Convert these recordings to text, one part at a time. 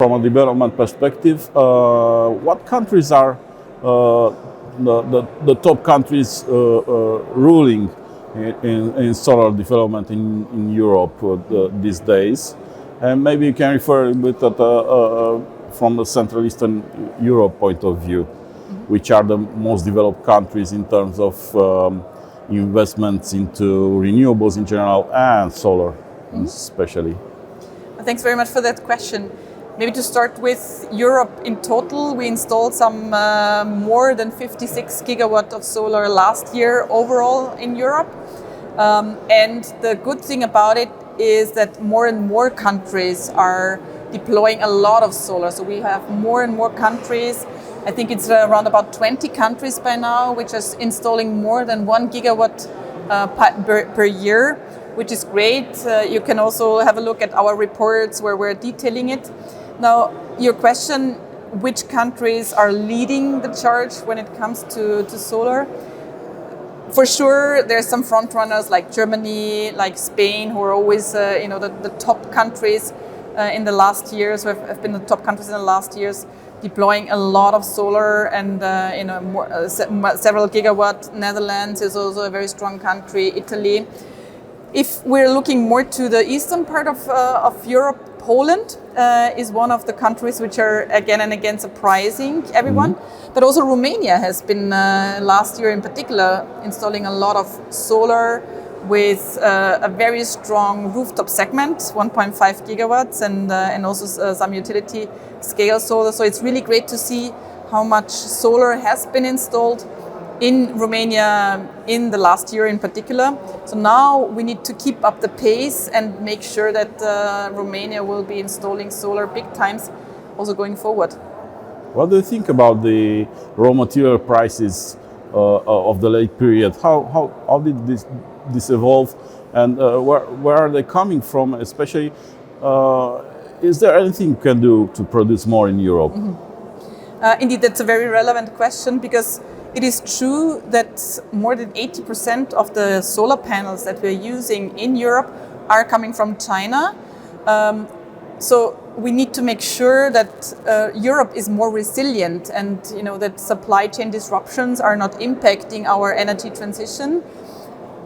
From a development perspective, what countries are the top countries ruling in solar development in Europe these days? And maybe you can refer a bit from the Central Eastern Europe point of view, which are the most developed countries in terms of investments into renewables in general and solar especially. Thanks very much for that question. Maybe to start with Europe in total, we installed some more than 56 gigawatt of solar last year overall in Europe. And the good thing about it is that more and more countries are deploying a lot of solar. So we have more and more countries. I think it's around about 20 countries by now, which is installing more than 1 gigawatt per year, which is great. You can also have a look at our reports where we're detailing it. Now, your question, which countries are leading the charge when it comes to solar? For sure, there's some front runners like Germany, like Spain, who are always the top countries in the last years, who have been the top countries in the last years, deploying a lot of solar and several gigawatt. Netherlands is also a very strong country, Italy. If we're looking more to the eastern part of Europe, Poland is one of the countries which are again and again surprising everyone. But also Romania has been last year in particular installing a lot of solar with a very strong rooftop segment, 1.5 gigawatts, and also some utility scale solar. So it's really great to see how much solar has been installed in Romania in the last year in particular. So now we need to keep up the pace and make sure that Romania will be installing solar big times also going forward. What do you think about the raw material prices of the late period? How did this evolve, and where are they coming from? Especially, is there anything you can do to produce more in Europe? Indeed, that's a very relevant question, because it is true that more than 80% of the solar panels that we're using in Europe are coming from China. So we need to make sure that Europe is more resilient, and that supply chain disruptions are not impacting our energy transition.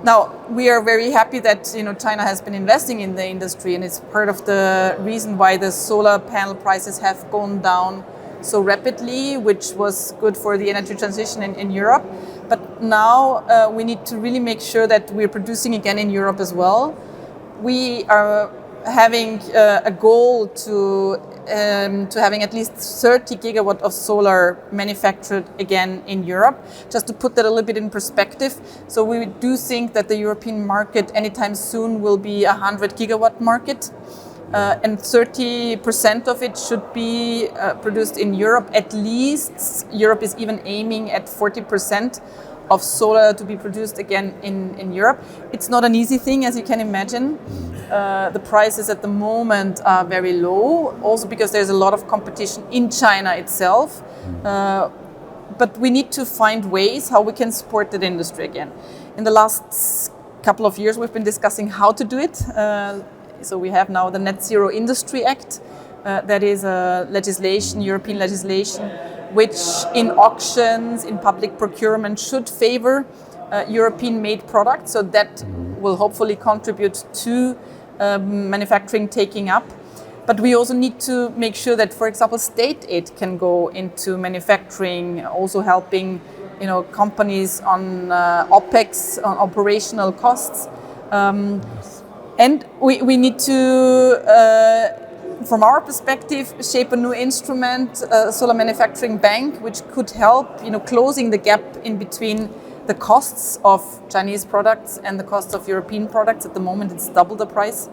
Now, we are very happy that China has been investing in the industry, and it's part of the reason why the solar panel prices have gone down so rapidly, which was good for the energy transition in Europe. But now we need to really make sure that we're producing again in Europe as well. We are having a goal to having at least 30 gigawatt of solar manufactured again in Europe. Just to put that a little bit in perspective, so we do think that the European market anytime soon will be a 100 gigawatt market. And 30% of it should be produced in Europe. At least Europe is even aiming at 40% of solar to be produced again in Europe. It's not an easy thing, as you can imagine. The prices at the moment are very low, also because there's a lot of competition in China itself. But we need to find ways how we can support that industry again. In the last couple of years, we've been discussing how to do it. So we have now the Net Zero Industry Act. That is a legislation, European legislation, which in auctions, in public procurement should favor European-made products. So that will hopefully contribute to manufacturing taking up. But we also need to make sure that, for example, state aid can go into manufacturing, also helping companies on OPEX, on operational costs. And we need to, from our perspective, shape a new instrument, Solar Manufacturing Bank, which could help, closing the gap in between the costs of Chinese products and the costs of European products. At the moment, it's double the price.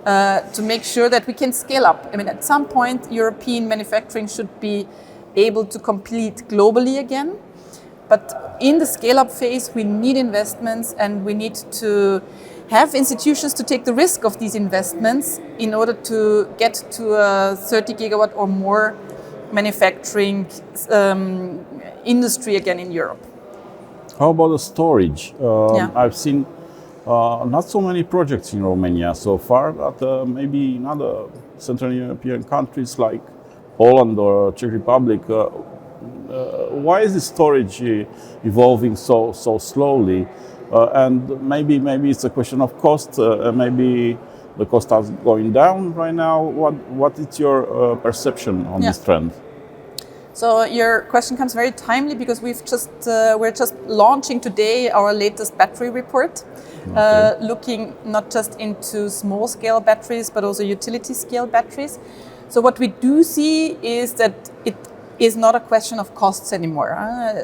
To make sure that we can scale up. I mean, at some point, European manufacturing should be able to compete globally again. But in the scale-up phase, we need investments, and we need to have institutions to take the risk of these investments in order to get to a 30 gigawatt or more manufacturing industry again in Europe. How about the storage? I've seen not so many projects in Romania so far, but maybe in other Central European countries like Poland or Czech Republic, why is the storage evolving so slowly? And maybe it's a question of cost. Maybe the cost are going down right now. What is your perception on this trend? So your question comes very timely because we're just launching today our latest battery report, looking not just into small scale batteries but also utility scale batteries. So what we do see is that it is not a question of costs anymore.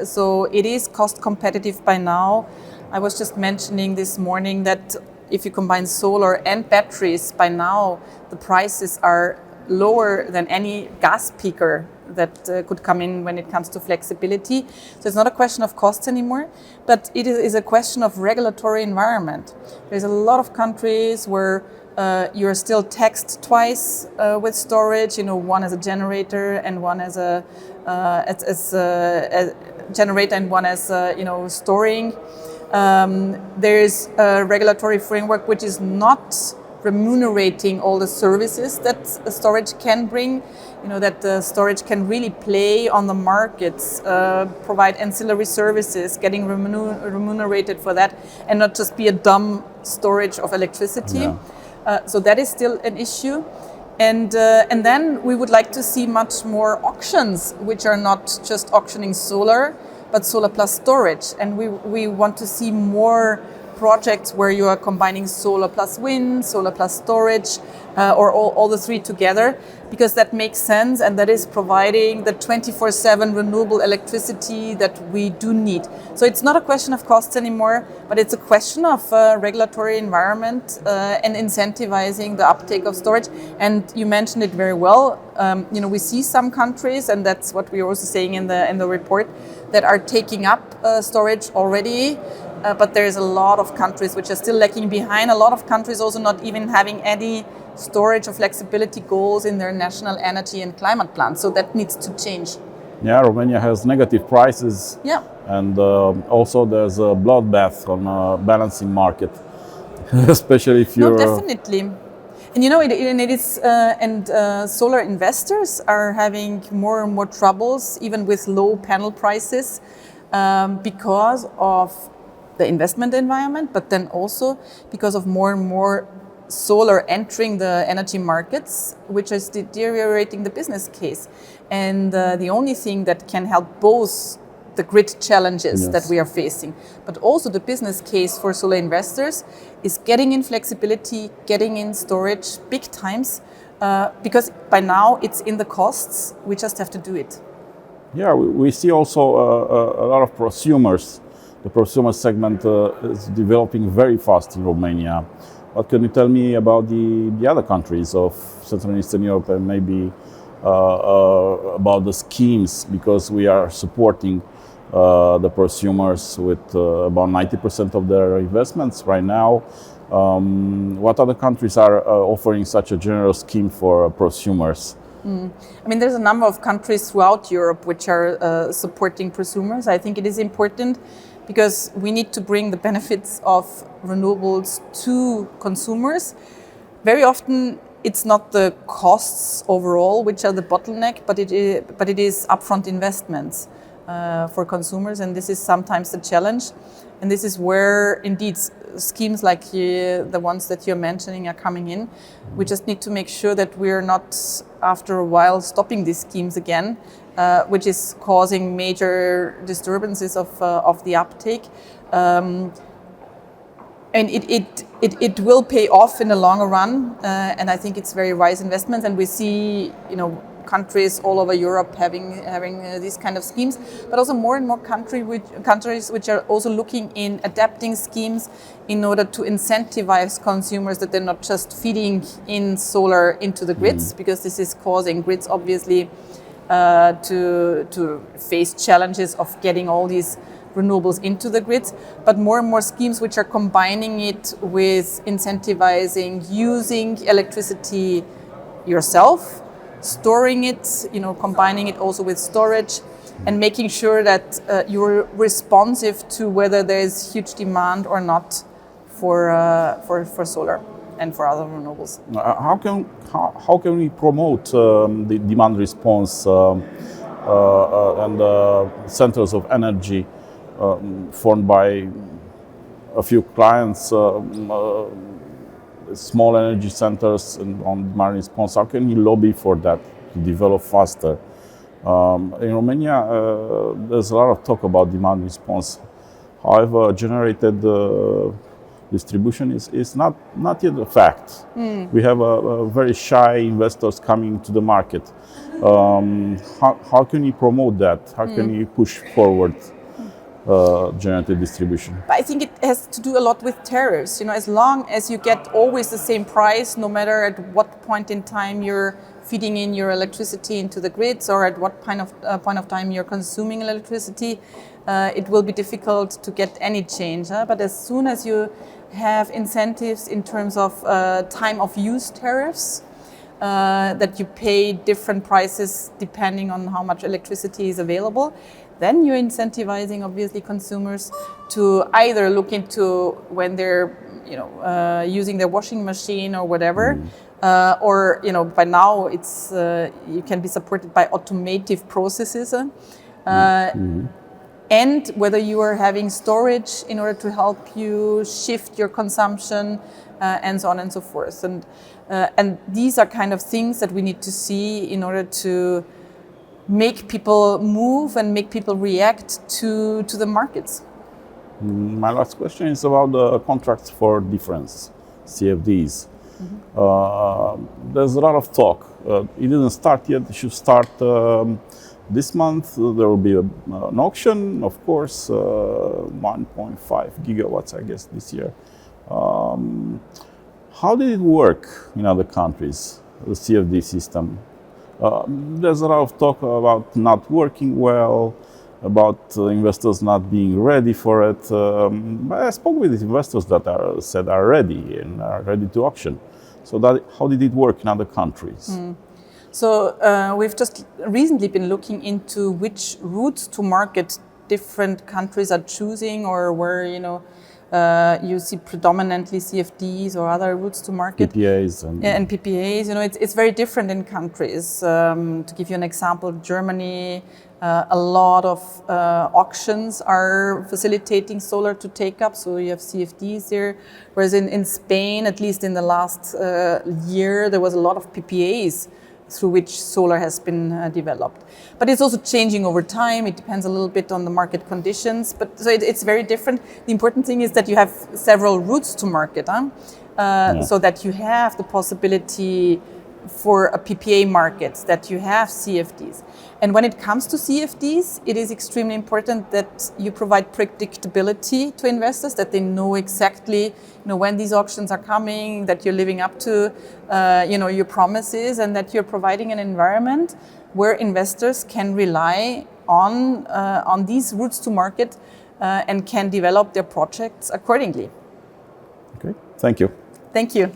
So it is cost competitive by now. I was just mentioning this morning that if you combine solar and batteries, by now the prices are lower than any gas peaker that could come in when it comes to flexibility. So it's not a question of costs anymore, but it is a question of regulatory environment. There's a lot of countries where you're still taxed twice with storage. One as a generator and one as a generator and one as storing. There's a regulatory framework which is not remunerating all the services that storage can bring, that the storage can really play on the markets, provide ancillary services, getting remunerated for that, and not just be a dumb storage of electricity. So that is still an issue. And then we would like to see much more auctions, which are not just auctioning solar, but solar plus storage. And we want to see more projects where you are combining solar plus wind, solar plus storage, or all the three together, because that makes sense and that is providing the 24/7 renewable electricity that we do need. So it's not a question of costs anymore, but it's a question of regulatory environment and incentivizing the uptake of storage. And you mentioned it very well. We see some countries, and that's what we're also saying in the report, that are taking up storage already. But there's a lot of countries which are still lagging behind. A lot of countries also not even having any storage or flexibility goals in their national energy and climate plans. So that needs to change. Yeah, Romania has negative prices. Yeah. And also there's a bloodbath on a balancing market, especially if you're... No, definitely. And solar investors are having more and more troubles, even with low panel prices, because of the investment environment, but then also because of more and more solar entering the energy markets, which is deteriorating the business case. And the only thing that can help both the grid challenges that we are facing, but also the business case for solar investors, is getting in flexibility, getting in storage big times, because by now it's in the costs. We just have to do it. Yeah, we see also a lot of prosumers. The prosumer segment is developing very fast in Romania. What can you tell me about the other countries of Central and Eastern Europe, and maybe about the schemes, because we are supporting the prosumers with about 90% of their investments right now. What other countries are offering such a generous scheme for prosumers? There's a number of countries throughout Europe which are supporting prosumers. I think it is important because we need to bring the benefits of renewables to consumers. Very often it's not the costs overall which are the bottleneck, but it is upfront investments for consumers, and this is sometimes the challenge. And this is where indeed schemes like the ones that you're mentioning are coming in. We just need to make sure that we're not after a while stopping these schemes again, which is causing major disturbances of the uptake. And it will pay off in the longer run, and I think it's very wise investments. And we see, countries all over Europe having these kind of schemes, but also more and more countries which are also looking in adapting schemes in order to incentivize consumers that they're not just feeding in solar into the grids, because this is causing grids obviously to face challenges of getting all these renewables into the grids, but more and more schemes which are combining it with incentivizing using electricity yourself, storing it, combining it also with storage, and making sure that you're responsive to whether there's huge demand or not for solar. and for other renewables. How can we promote the demand response and centers of energy formed by a few clients, small energy centers and on demand response? How can we lobby for that to develop faster? In Romania, there's a lot of talk about demand response. However, generated distribution is not yet a fact. We have very shy investors coming to the market. How can we promote that? How can we push forward generated distribution? I think it has to do a lot with tariffs. As long as you get always the same price, no matter at what point in time you're feeding in your electricity into the grids or at what point of time you're consuming electricity, it will be difficult to get any change. But as soon as you have incentives in terms of time of use tariffs, that you pay different prices depending on how much electricity is available, then you're incentivizing obviously consumers to either look into when they're using their washing machine or whatever, or by now it's you can be supported by automative processes, and whether you are having storage in order to help you shift your consumption, and so on and so forth. And these are kind of things that we need to see in order to make people move and make people react to the markets. My last question is about the contracts for difference, CFDs. There's a lot of talk. It didn't start yet. It should start this month. There will be an auction, of course, 1.5 gigawatts, I guess, this year. How did it work in other countries, the CFD system? There's a lot of talk about not working well, about investors not being ready for it. But I spoke with investors that are ready and are ready to auction. So how did it work in other countries? So we've just recently been looking into which routes to market different countries are choosing, or where you see predominantly CFDs or other routes to market. PPAs and PPAs. It's very different in countries. To give you an example, Germany, a lot of auctions are facilitating solar to take up, so you have CFDs there. Whereas in Spain, at least in the last year, there was a lot of PPAs through which solar has been developed. But it's also changing over time. It depends a little bit on the market conditions. But so it's very different. The important thing is that you have several routes to market, so that you have the possibility for a PPA market, that you have CFDs. And when it comes to CFDs, it is extremely important that you provide predictability to investors, that they know exactly when these auctions are coming, that you're living up to your promises, and that you're providing an environment where investors can rely on these routes to market and can develop their projects accordingly. Okay, thank you. Thank you.